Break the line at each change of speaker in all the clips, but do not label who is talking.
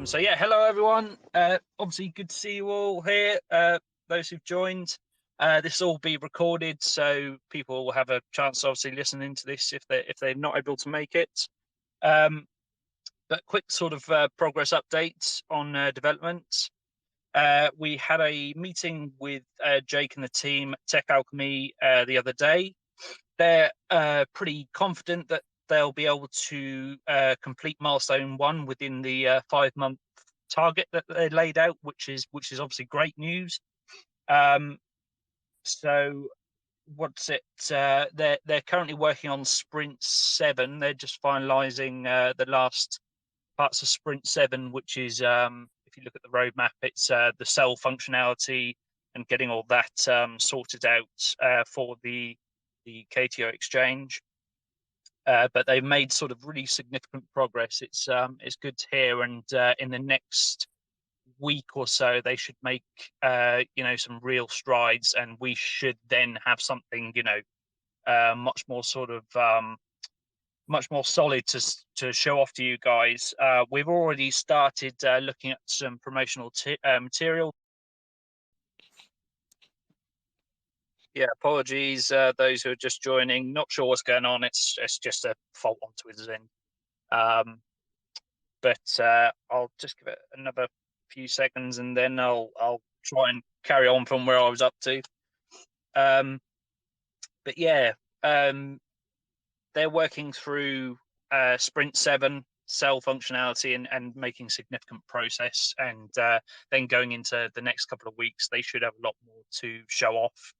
So yeah, hello everyone. Obviously, good to see you all here. Those who've joined, this will all be recorded, so people will have a chance to obviously listen into this if they're not able to make it. Um, but quick sort of progress updates on developments. We had a meeting with Jake and the team at Tech Alchemy the other day. They're pretty confident that they'll be able to complete milestone 1 within the 5-month target that they laid out, which is obviously great news. So what's it? They're currently working on Sprint 7. They're just finalising the last parts of Sprint 7, which is if you look at the roadmap, it's the cell functionality and getting all that sorted out for the KTO exchange. But they've made sort of really significant progress. It's good to hear, and in the next week or so, they should make some real strides, and we should then have something much more sort of much more solid to show off to you guys. We've already started looking at some promotional material. Yeah, apologies, those who are just joining. Not sure what's going on. It's just a fault on Twitter's end. But I'll just give it another few seconds, and then I'll try and carry on from where I was up to. But yeah, they're working through Sprint 7 cell functionality and making significant progress, and then going into the next couple of weeks, they should have a lot more to show off.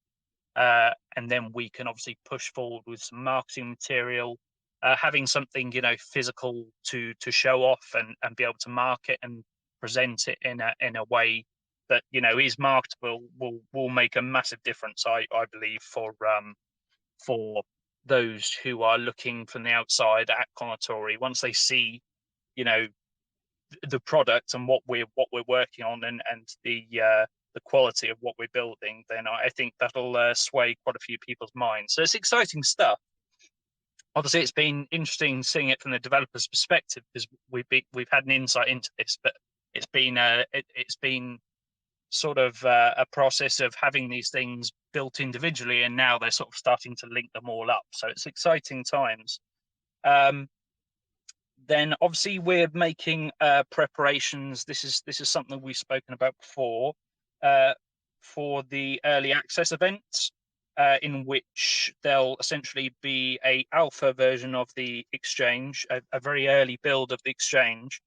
And then we can obviously push forward with some marketing material, having something physical to show off and be able to market and present it in a way that is marketable will make a massive difference. I believe for those who are looking from the outside at Kounotori, once they see the product and what we're working on and the quality of what we're building, then I think that'll sway quite a few people's minds. So it's exciting stuff. Obviously, it's been interesting seeing it from the developer's perspective because we've had an insight into this, but it's been sort of a process of having these things built individually, and now they're sort of starting to link them all up. So it's exciting times. Then obviously we're making preparations. This is something we've spoken about before for the early access event, in which there'll essentially be a alpha version of the exchange, a very early build of the exchange.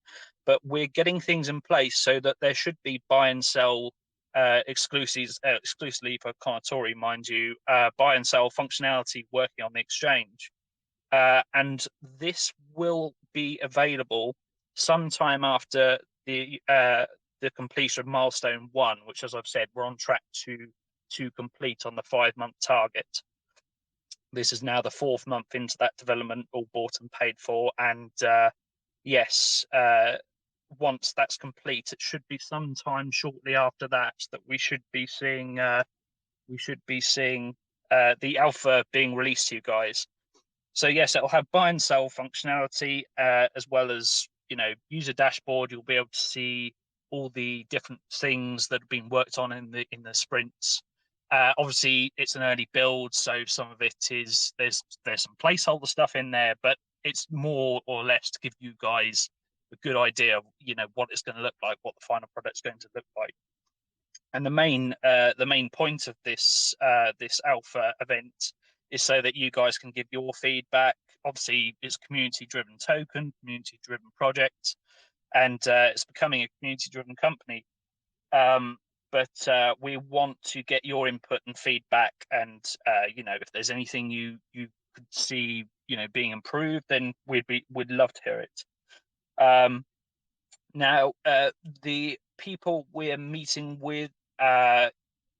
But we're getting things in place so that there should be buy and sell exclusively for Kounotori, mind you, buy and sell functionality working on the exchange. And this will be available sometime after the completion of milestone 1, which, as I've said, we're on track to complete on the 5-month target. This is now the 4th month into that development, all bought and paid for. And yes, once that's complete, it should be sometime shortly after that we should be seeing the alpha being released to you guys. So yes, it'll have buy and sell functionality, as well as user dashboard. You'll be able to see all the different things that have been worked on in the sprints. Obviously, it's an early build, so some of it is there's some placeholder stuff in there, but it's more or less to give you guys a good idea of what it's going to look like, what the final product's going to look like. And the main point of this alpha event is so that you guys can give your feedback. Obviously, it's community-driven token, community-driven project, and it's becoming a community-driven company. But we want to get your input and feedback, and if there's anything you could see being improved, then we'd love to hear it. Now, the people we're meeting with,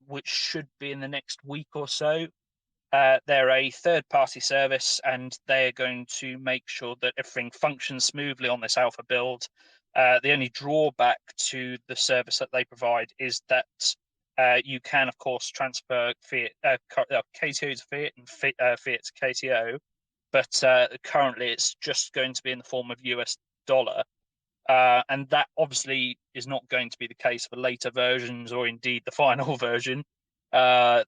which should be in the next week or so, they're a third-party service, and they're going to make sure that everything functions smoothly on this alpha build. The only drawback to the service that they provide is that you can, of course, transfer fiat, KTO to fiat and fiat to KTO, but currently it's just going to be in the form of US dollar. and that obviously is not going to be the case for later versions or indeed the final version. But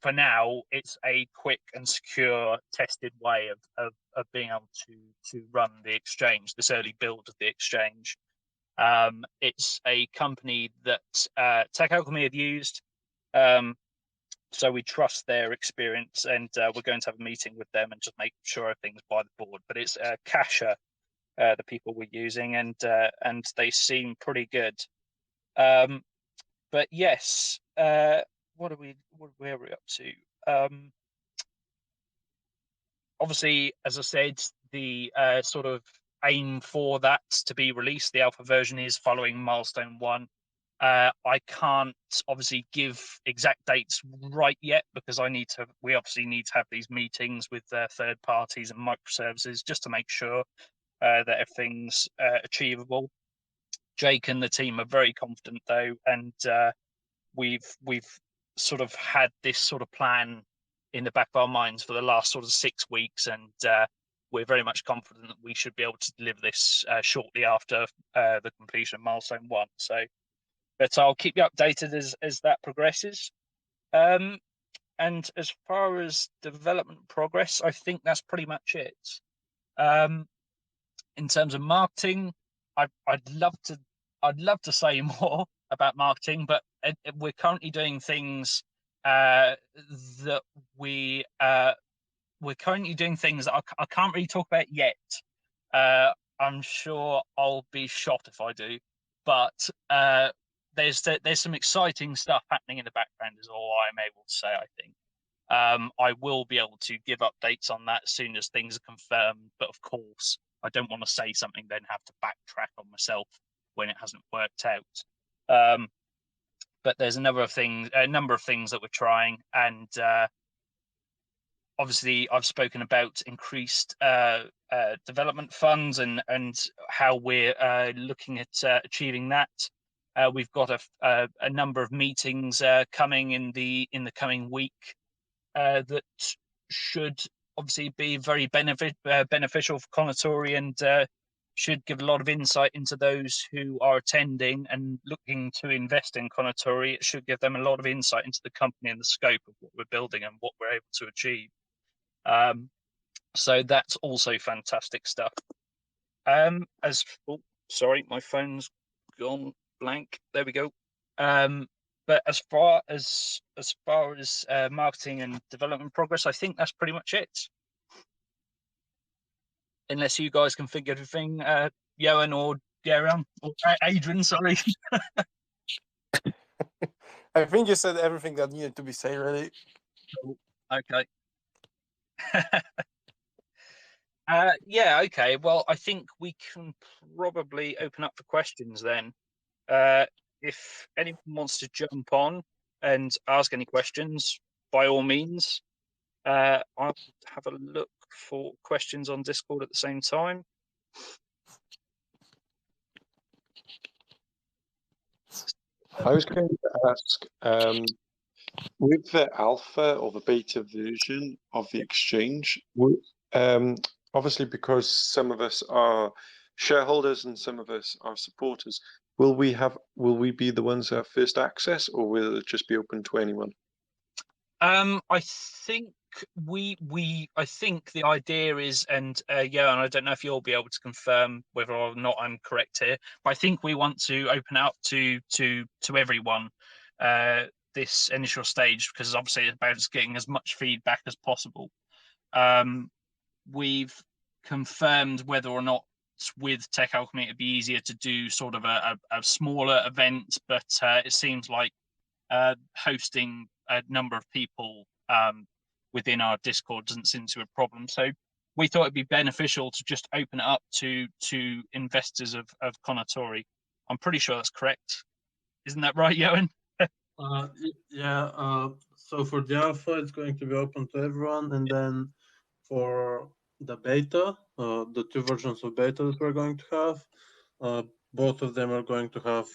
for now, it's a quick and secure, tested way of being able to run the exchange, this early build of the exchange. It's a company that Tech Alchemy have used, so we trust their experience, and we're going to have a meeting with them and just make sure everything's by the board. But it's Kasha, the people we're using, and they seem pretty good. But yes, where are we up to? Obviously, as I said, the sort of aim for that to be released, the alpha version, is following milestone 1. I can't obviously give exact dates right yet because we obviously need to have these meetings with third parties and microservices just to make sure that everything's achievable. Jake and the team are very confident though, and we've sort of had this sort of plan in the back of our minds for the last sort of 6 weeks, and we're very much confident that we should be able to deliver this shortly after the completion of milestone 1. So, but I'll keep you updated as that progresses. And as far as development progress, I think that's pretty much it. In terms of marketing, I'd love to say more about marketing, but we're currently doing things that we're currently doing things that I can't really talk about yet. I'm sure I'll be shot if I do, but there's some exciting stuff happening in the background is all I'm able to say, I think. I will be able to give updates on that as soon as things are confirmed, but of course I don't want to say something then have to backtrack on myself when it hasn't worked out. But there's a number of things that we're trying, and obviously I've spoken about increased development funds and how we're looking at achieving that. We've got a number of meetings coming in the coming week that should obviously be very beneficial for Kounotori, and should give a lot of insight into those who are attending and looking to invest in Kounotori. It should give them a lot of insight into the company and the scope of what we're building and what we're able to achieve. So that's also fantastic stuff. Sorry, my phone's gone blank. There we go. But as far as marketing and development progress, I think that's pretty much it. Unless you guys can figure everything, Johan or Geran or Adrian, sorry.
I think you said everything that needed to be said, really.
Okay. Yeah, okay. Well, I think we can probably open up for questions then. If anyone wants to jump on and ask any questions, by all means. I'll have a look for questions on Discord at the same time.
I was going to ask, with the alpha or the beta version of the exchange, obviously because some of us are shareholders and some of us are supporters, will we be the ones that have first access, or will it just be open to anyone?
I think I think the idea is, and yeah, and I don't know if you'll be able to confirm whether or not I'm correct here, but I think we want to open up to everyone this initial stage, because obviously it's about getting as much feedback as possible. We've confirmed whether or not with Tech Alchemy it'd be easier to do sort of a smaller event, but it seems like hosting a number of people within our Discord doesn't seem to be a problem. So we thought it'd be beneficial to just open it up to investors of Kounotori. I'm pretty sure that's correct. Isn't that right, Johan?
Yeah. So for the alpha, it's going to be open to everyone, and then for the beta, the 2 versions of beta that we're going to have, both of them are going to have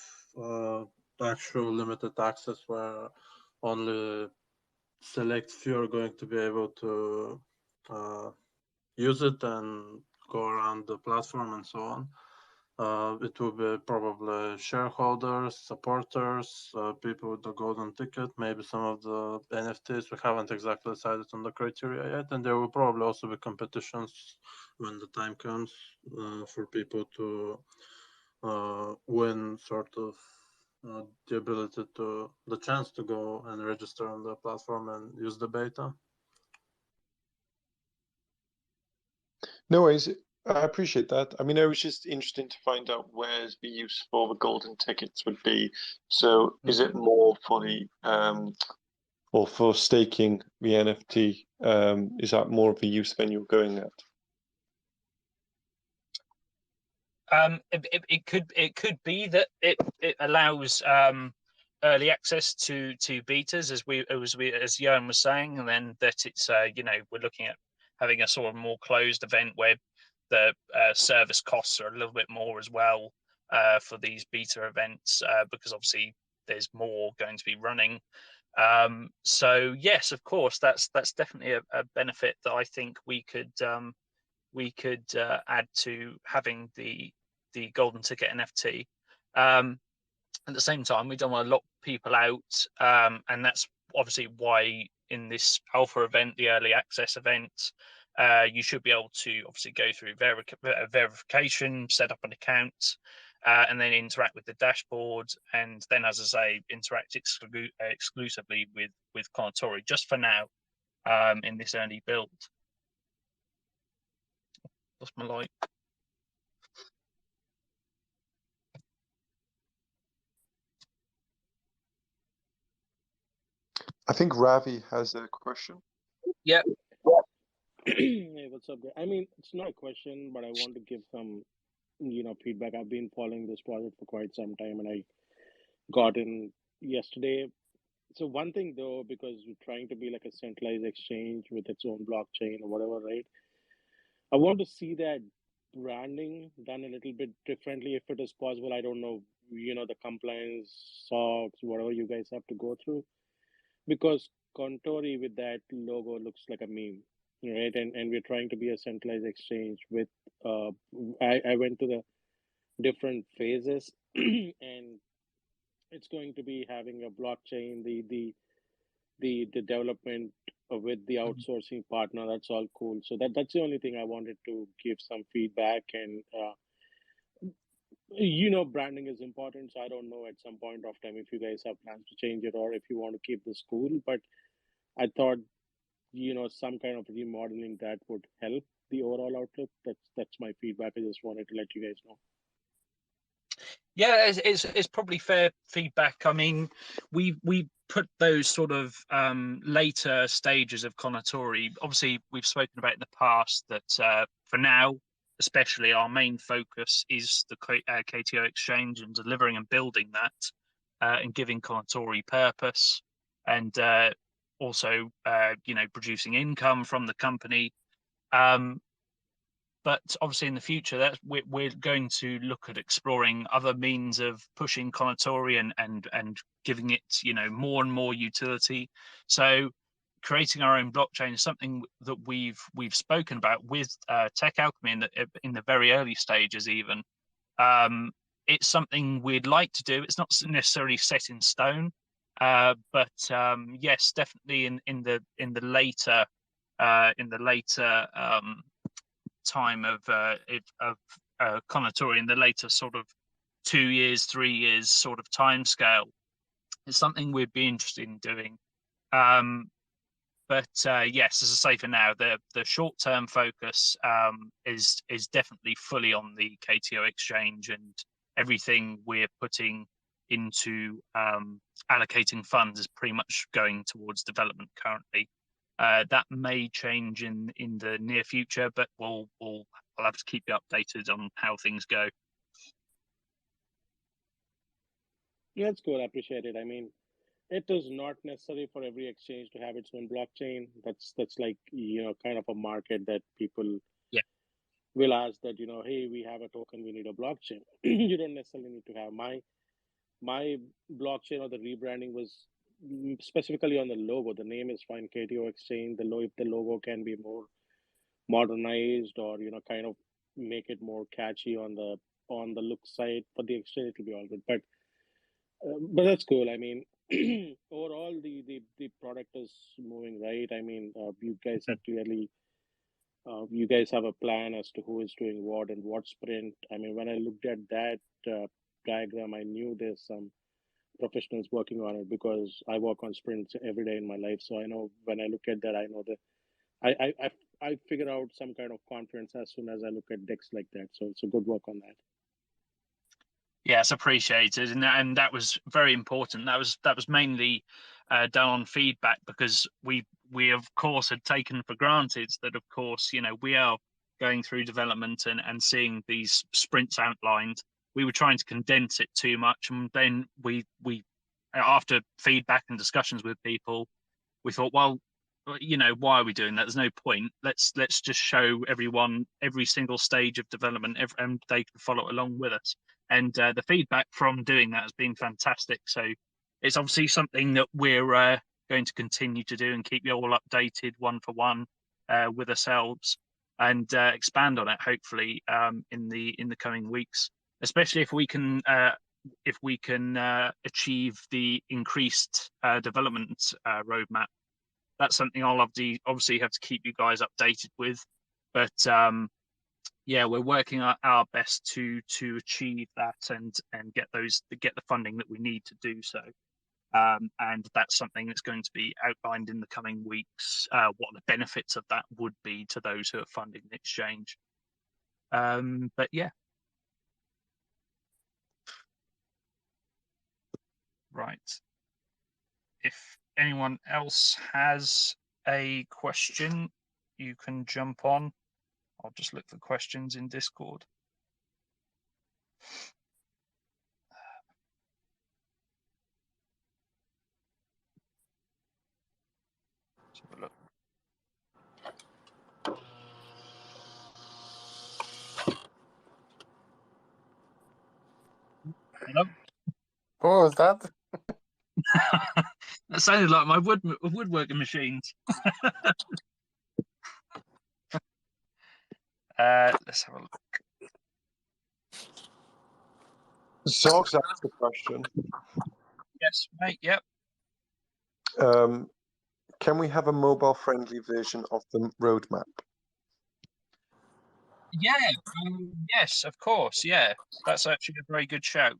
actual limited access, where only select few are going to be able to use it and go around the platform and so on. It will be probably shareholders, supporters, people with the golden ticket, maybe some of the NFTs. We haven't exactly decided on the criteria yet, and there will probably also be competitions when the time comes for people to win sort of the ability to, the chance to go and register on the platform and use the beta.
No worries. I appreciate that. I mean, I was just interested to find out where the use for the golden tickets would be. So, is it more for the or for staking the NFT? Is that more of a use than you're going at?
It could be that it allows early access to betas, as Johan was saying, and then that it's we're looking at having a sort of more closed event where the service costs are a little bit more as well for these beta events because obviously there's more going to be running. So yes, of course, that's definitely a benefit that I think we could add to having the golden ticket NFT. At the same time, we don't want to lock people out, and that's obviously why in this alpha event, the early access event, you should be able to obviously go through verification, set up an account, and then interact with the dashboard, and then, as I say, interact exclusively with Kounotori just for now in this early build. Lost my light.
I think Ravi has a question.
Yeah.
Hey, what's up, guys? I mean, it's not a question, but I want to give some, feedback. I've been following this project for quite some time, and I got in yesterday. So one thing though, because we're trying to be like a centralized exchange with its own blockchain or whatever, right? I want to see that branding done a little bit differently if it is possible. I don't know, the compliance, SOX, whatever you guys have to go through, because Kounotori with that logo looks like a meme, right? And we're trying to be a centralized exchange with. I went to the different phases, and it's going to be having a blockchain, the development with the outsourcing partner. That's all cool. So that's the only thing I wanted to give some feedback. And branding is important. So I don't know at some point of time if you guys have plans to change it or if you want to keep this cool. But I thought some kind of remodeling that would help the overall outlook. That's my feedback. I just wanted to let you guys know.
Yeah, it's probably fair feedback. I mean, we put those sort of later stages of Kounotori. Obviously, we've spoken about in the past that for now, especially, our main focus is the KTO exchange and delivering and building that, and giving Kounotori purpose, and also producing income from the company. But obviously in the future, that we're going to look at exploring other means of pushing Kounotori and giving it more and more utility. So creating our own blockchain is something that we've spoken about with Tech Alchemy in the very early stages. Even it's something we'd like to do. It's not necessarily set in stone, but yes, definitely in the later time of Kounotori, in the later sort of 2 years, 3 years sort of time scale. It's something we'd be interested in doing. But yes, as I say, for now, the short-term focus is definitely fully on the KTO exchange, and everything we're putting into allocating funds is pretty much going towards development currently. That may change in the near future, but I'll have to keep you updated on how things go.
Yeah, it's cool. I appreciate it. I mean, it is not necessary for every exchange to have its own blockchain. That's like kind of a market that people will ask that hey, we have a token, we need a blockchain. You don't necessarily need to have my blockchain, or the rebranding was specifically on the logo. The name is fine, KTO Exchange. If the logo can be more modernized or kind of make it more catchy on the on the look side. For the exchange, it will be all good. But that's cool. I mean, overall, the product is moving right. I mean, you guys have clearly, you guys have a plan as to who is doing what and what sprint. I mean, when I looked at that diagram, I knew there's some professionals working on it because I work on sprints every day in my life. So I know when I look at that, I know that I figure out some kind of confidence as soon as I look at decks like that. So it's a good work on that.
Yes, appreciated, and that was very important. That was mainly done on feedback because we of course had taken for granted that of course we are going through development and seeing these sprints outlined. We were trying to condense it too much, and then we after feedback and discussions with people, we thought, well, why are we doing that? There's no point. Let's just show everyone every single stage of development, and they can follow along with us. And the feedback from doing that has been fantastic. So it's obviously something that we're going to continue to do and keep you all updated one for one with ourselves and expand on it hopefully in the coming weeks, especially if we can achieve the increased development roadmap. That's something I'll obviously have to keep you guys updated with, but yeah, we're working our best to achieve that and get the funding that we need to do so. And that's something that's going to be outlined in the coming weeks. What the benefits of that would be to those who are funding the exchange. But yeah, right. If anyone else has a question, you can jump on. I'll just look for questions in Discord. Let's have a look. Hello?
What was that?
That sounded like my woodworking machines. Let's have a look.
Zorg's asked a question.
Yes, mate. Yep.
Can we have a mobile-friendly version of the roadmap?
Yeah. Yes, of course. Yeah, that's actually a very good shout.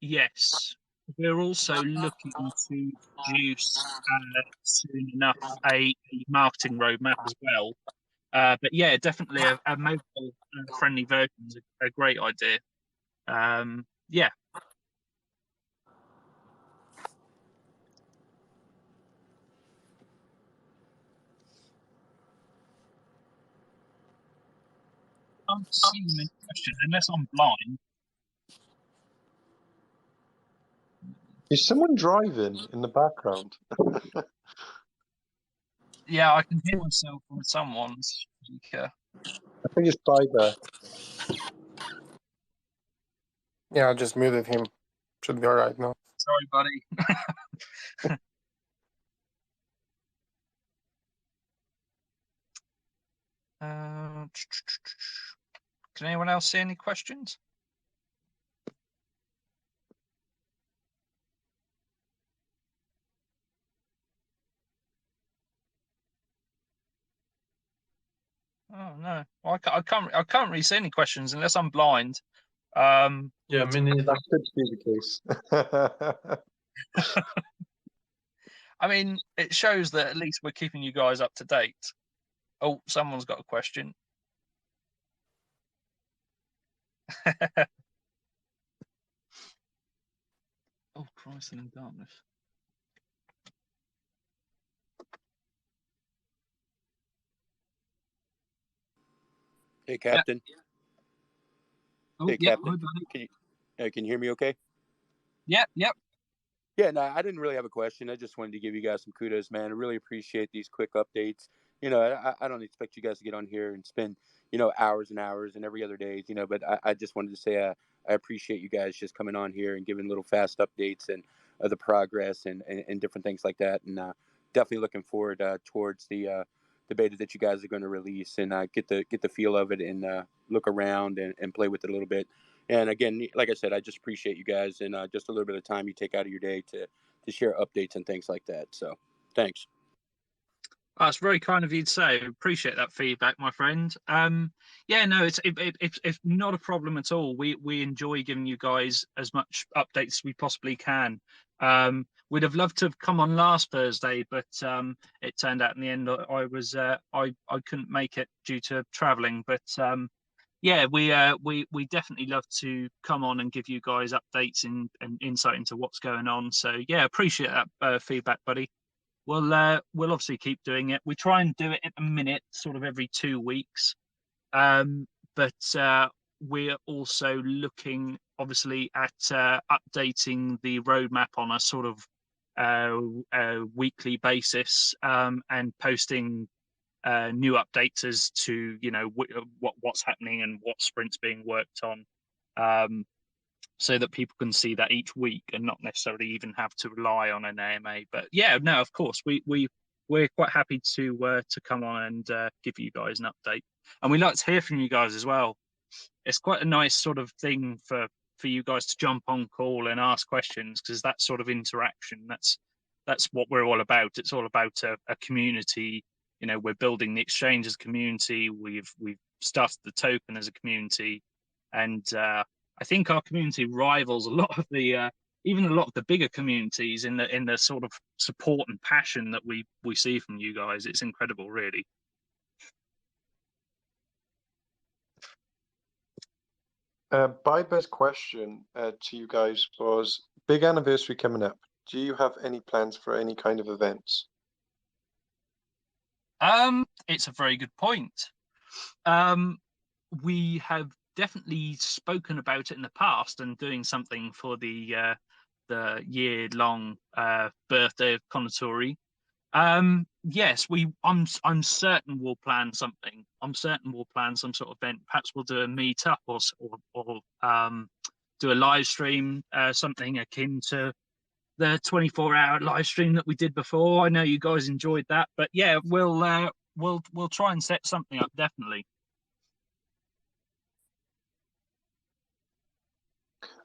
Yes, we're also looking to produce soon enough a marketing roadmap as well. But yeah, definitely a mobile friendly version is a great idea. Yeah. I can't see any question unless I'm blind.
Is someone driving in the background?
Yeah, I can hear myself on someone's speaker.
I think it's Spider.
Yeah, I just muted him. Should be all right now.
Sorry, buddy. Can anyone else see any questions? Oh no, well, I can't really see any questions unless I'm blind.
Yeah, me neither.
That could be the case.
I mean, it shows that at least we're keeping you guys up to date. Oh, someone's got a question. Oh, Christ in darkness.
Hey, Captain.
Yeah. Oh,
hey,
yeah,
Captain. Can you hear me okay?
Yep.
Yeah, no, I didn't really have a question. I just wanted to give you guys some kudos, man. I really appreciate these quick updates. I don't expect you guys to get on here and spend, hours and hours and every other day, but I just wanted to say I appreciate you guys just coming on here and giving little fast updates and the progress and different things like that. And definitely looking forward towards the the beta that you guys are going to release and get the feel of it and look around and play with it a little bit. And again, like I said, I just appreciate you guys and just a little bit of time you take out of your day to share updates and things like that. So thanks.
That's very kind of you to say. Appreciate that feedback, my friend. Yeah, no, it's not a problem at all. We enjoy giving you guys as much updates as we possibly can. We'd have loved to have come on last Thursday, but it turned out in the end I was I couldn't make it due to travelling. But yeah, we definitely love to come on and give you guys updates and insight into what's going on. So yeah, appreciate that feedback, buddy. We'll obviously keep doing it. We try and do it at the minute, sort of every 2 weeks. But we're also looking, obviously, at updating the roadmap on a sort of weekly basis and posting new updates as to what's happening and what sprints being worked on. So that people can see that each week and not necessarily even have to rely on an AMA. But yeah, no, of course, we're quite happy to come on and give you guys an update, and we like to hear from you guys as well. It's quite a nice sort of thing for you guys to jump on call and ask questions, because that sort of interaction, that's what we're all about. It's all about a community. We're building the exchange as a community. We've started the token as a community, and I think our community rivals a lot of the even a lot of the bigger communities in the sort of support and passion that we see from you guys. It's incredible, really.
Bybear's question to you guys was, big anniversary coming up. Do you have any plans for any kind of events?
It's a very good point. We have definitely spoken about it in the past and doing something for the year-long birthday of Kounotori. Yes, I'm certain we'll plan something. I'm certain we'll plan some sort of event. Perhaps we'll do a meetup or do a live stream, something akin to the 24-hour live stream that we did before. I know you guys enjoyed that, but yeah, we'll try and set something up, definitely.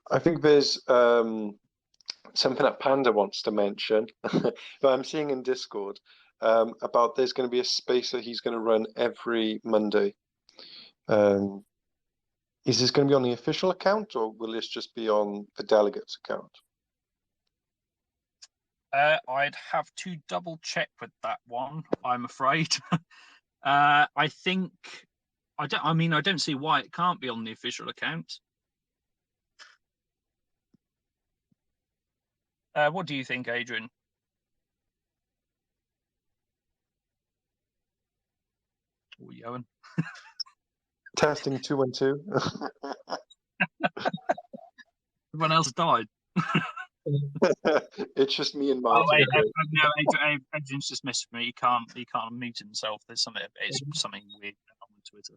I think there's something that Panda wants to mention, but I'm seeing in Discord about there's going to be a space that he's going to run every Monday. Is this going to be on the official account, or will this just be on the delegates account?
I'd have to double check with that one, I'm afraid. I think I don't see why it can't be on the official account. What do you think, Adrian? Oh, Johan.
Testing 2 and 2.
Everyone else died.
It's just me and
Oh,
Martin.
no, Adrian's just messaged me. He can't unmute himself. There's something weird on Twitter.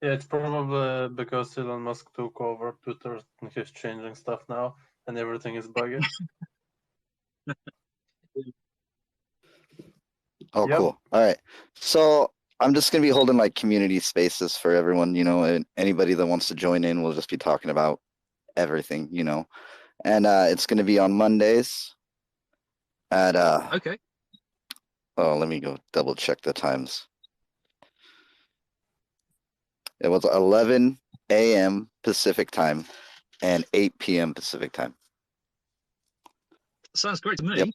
Yeah, it's probably because Elon Musk took over Twitter and he's changing stuff now, and everything is buggy.
Oh, yep. Cool. All right. So I'm just going to be holding like community spaces for everyone, and anybody that wants to join in, we'll just be talking about everything, and it's going to be on Mondays at
okay.
Oh, let me go double check the times. It was 11 a.m. Pacific time and 8 p.m. Pacific time.
Sounds great to me.
Yep.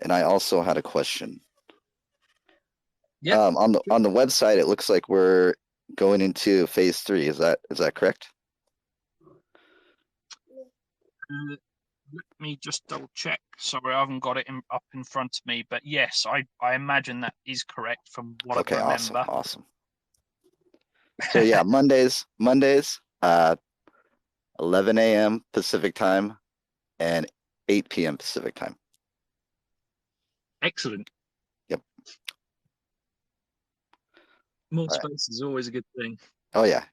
And I also had a question.
Yeah.
On the website, it looks like we're going into phase 3. Is that correct?
Let me just double check. Sorry, I haven't got it up in front of me, but yes, I imagine that is correct from what I remember.
Awesome. So yeah, Mondays, 11 a.m. Pacific time and 8 p.m. Pacific time.
Excellent.
Yep.
More space is always a good thing.
Oh yeah,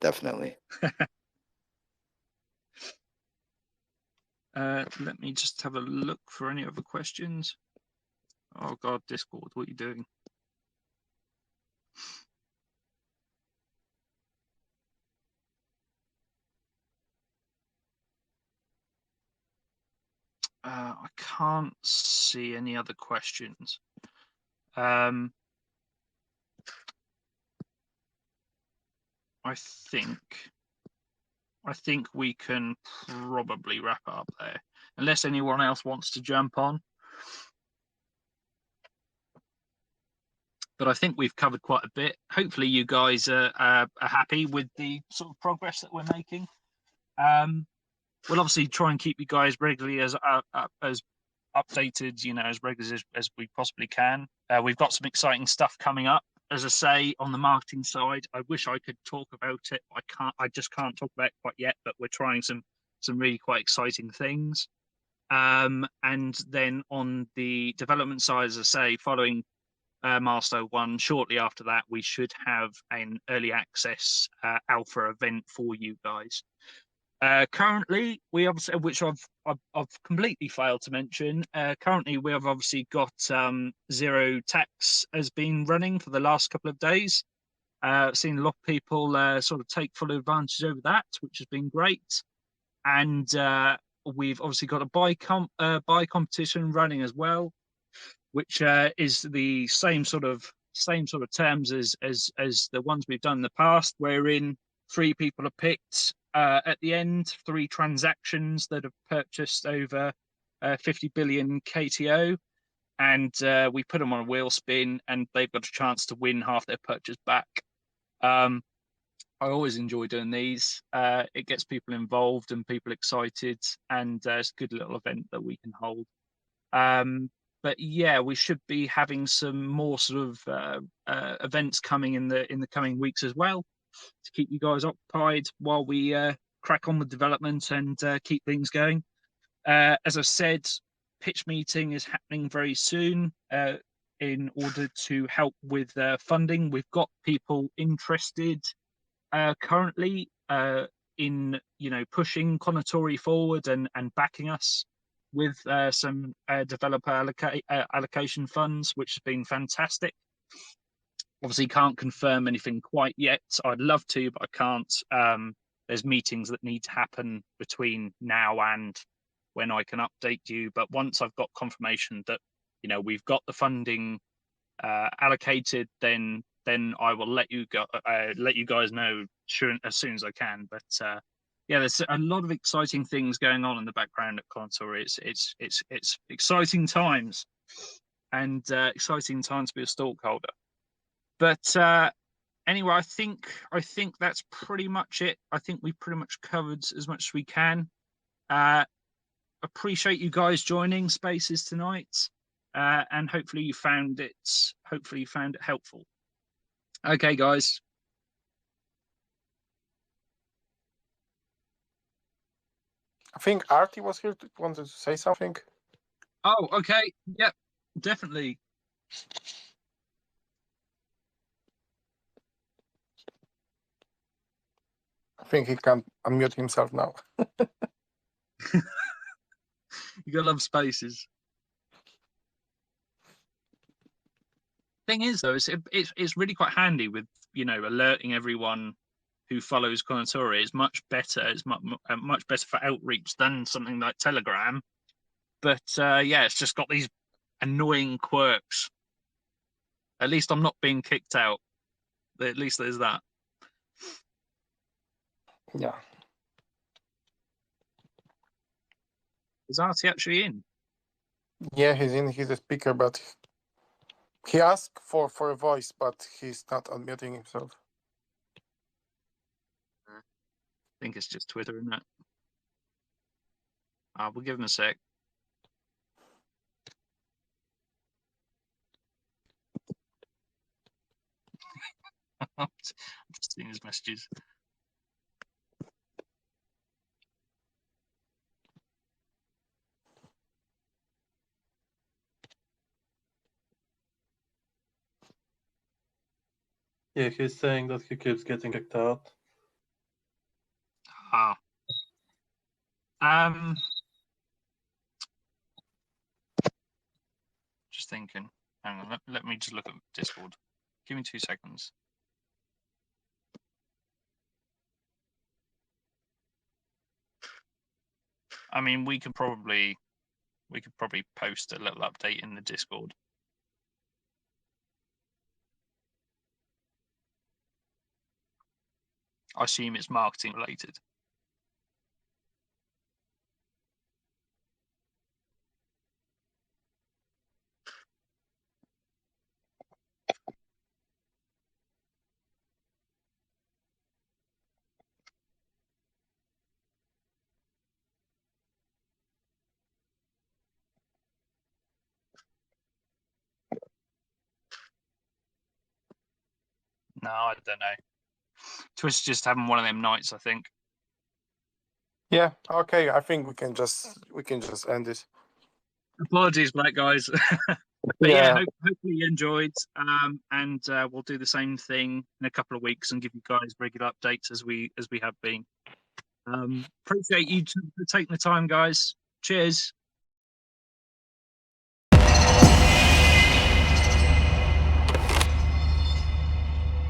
definitely.
Let me just have a look for any other questions. Oh God, Discord, what are you doing? I can't see any other questions. I think we can probably wrap it up there, unless anyone else wants to jump on. But I think we've covered quite a bit. Hopefully, you guys are happy with the sort of progress that we're making. We'll obviously try and keep you guys regularly as updated, as regularly as we possibly can. We've got some exciting stuff coming up. As I say, on the marketing side, I wish I could talk about it. I can't. I just can't talk about it quite yet. But we're trying some really quite exciting things. And then on the development side, as I say, following milestone 1, shortly after that, we should have an early access alpha event for you guys. Currently, we obviously, which I've completely failed to mention. Currently, we have obviously got zero tax has been running for the last couple of days. Seen a lot of people sort of take full advantage over that, which has been great. And we've obviously got a buy competition running as well, which is the same sort of terms as the ones we've done in the past, wherein 3 people are picked at the end, 3 transactions that have purchased over 50 billion KTO, and we put them on a wheel spin, and they've got a chance to win half their purchase back. I always enjoy doing these. It gets people involved and people excited, and it's a good little event that we can hold. But yeah, we should be having some more sort of events coming in the coming weeks as well, to keep you guys occupied while we crack on with development and keep things going. As I said, pitch meeting is happening very soon in order to help with funding. We've got people interested currently in pushing Kounotori forward and backing us with some developer allocation funds, which has been fantastic. Obviously, can't confirm anything quite yet. I'd love to, but I can't. There's meetings that need to happen between now and when I can update you. But once I've got confirmation that we've got the funding allocated, then I will let you guys know as soon as I can. But yeah, there's a lot of exciting things going on in the background at Kounotori. It's exciting times, and exciting time to be a stalkholder. But anyway, I think that's pretty much it. I think we pretty much covered as much as we can. Appreciate you guys joining Spaces tonight, and hopefully you found it helpful. Okay, guys.
I think Arte was here. Wanted to say something.
Oh, okay. Yep, definitely.
I think he can unmute himself now.
You gotta love Spaces. Thing is, though, it's really quite handy with alerting everyone who follows Kounotori. Is much better. It's much better for outreach than something like Telegram. But yeah, it's just got these annoying quirks. At least I'm not being kicked out. At least there's that.
Yeah.
Is Arte actually in?
Yeah, he's in. He's a speaker, but he asked for a voice, but he's not unmuting himself.
I think it's just Twitter, isn't it? We'll give him a sec. I'm just seeing his messages.
Yeah, he's saying that he keeps getting kicked out.
Just thinking. Hang on, let me just look at Discord. Give me 2 seconds. I mean, we could probably post a little update in the Discord. I assume it's marketing related. No, I don't know. Twitch's just having one of them nights, I think.
Yeah. Okay. I think we can just end it.
Apologies for that, guys. But
Yeah.
hopefully you enjoyed. And we'll do the same thing in a couple of weeks and give you guys regular updates as we have been. Appreciate you taking the time, guys. Cheers.